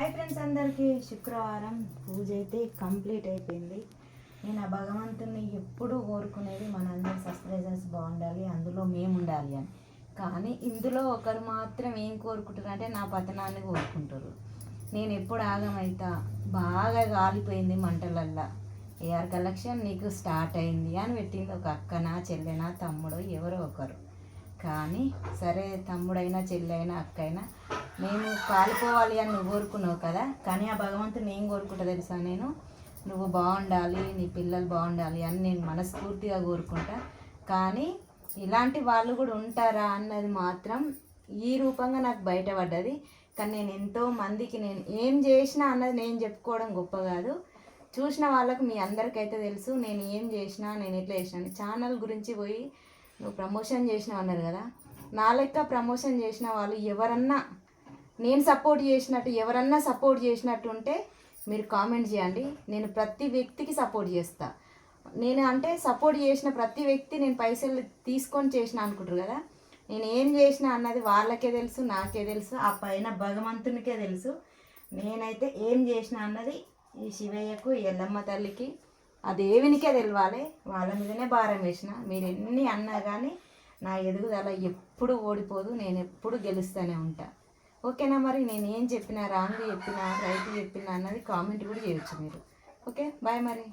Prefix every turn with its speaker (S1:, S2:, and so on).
S1: Hi friends, అందరికీ శుక్రవారం పూజ అయితే కంప్లీట్ అయిపోయింది. నేను ఆ భగవంతుని ఎప్పుడూ కోరుకునేది మనందరి సబ్స్క్రైబర్స్ బాగుండాలి, అందులో మేము ఉండాలి అని. కానీ ఇందులో ఒకరు మాత్రం ఏం కోరుకుంటారు అంటే నా పతనాన్ని కోరుకుంటారు. నేను ఎప్పుడు ఆగమైతా, బాగా కాలిపోయింది మంటలల్లా, ఏఆర్ కలెక్షన్ నీకు స్టార్ట్ అయింది అని పెట్టింది ఒక అక్కనా చెల్లెనా తమ్ముడు ఎవరో ఒకరు. కానీ సరే, తమ్ముడైనా చెల్లైనా అక్కైనా మేము కాలిపోవాలి అని నువ్వు కోరుకున్నావు కదా. కానీ ఆ భగవంతుని ఏం కోరుకుంటా తెలుసా, నేను నువ్వు బాగుండాలి, నీ పిల్లలు బాగుండాలి అని నేను మనస్ఫూర్తిగా కోరుకుంటా. కానీ ఇలాంటి వాళ్ళు కూడా ఉంటారా అన్నది మాత్రం ఈ రూపంగా నాకు బయటపడ్డది. కానీ నేను ఎంతో మందికి నేను ఏం చేసినా అన్నది నేను చెప్పుకోవడం గొప్ప కాదు. చూసిన వాళ్ళకు మీ అందరికైతే తెలుసు నేను ఏం చేసినా, నేను ఎట్లా చేసినా. ఛానల్ గురించి పోయి నువ్వు ప్రమోషన్ చేసినావు అన్నారు కదా. నా లెక్క ప్రమోషన్ చేసిన వాళ్ళు ఎవరన్నా నేను సపోర్ట్ చేసినట్టు ఎవరన్నా సపోర్ట్ చేసినట్టు ఉంటే మీరు కామెంట్ చేయండి. నేను ప్రతి వ్యక్తికి సపోర్ట్ చేస్తా. నేను అంటే సపోర్ట్ చేసిన ప్రతి వ్యక్తి నేను పైసలు తీసుకొని చేసిన అనుకుంటారు కదా. నేను ఏం చేసిన అన్నది వాళ్ళకే తెలుసు, నాకే తెలుసు, ఆ పైన భగవంతునికే తెలుసు. నేనైతే ఏం చేసిన అన్నది ఈ శివయ్యకు, ఎల్లమ్మ తల్లికి, ఆ దేవునికే తెలియాలి. వాళ్ళ మీదనే భారం వేసిన. మీరు ఎన్ని అన్నా కానీ నా ఎదుగుదల ఎప్పుడు ఓడిపోదు, నేను ఎప్పుడు గెలుస్తూనే ఉంటా. ఓకేనా? మరి నేను ఏం చెప్పినా, రాంగ్ చెప్పినా, రైట్ చెప్పినా అన్నది కామెంట్ కూడా చేయొచ్చు మీరు. ఓకే, బాయ్ మరి.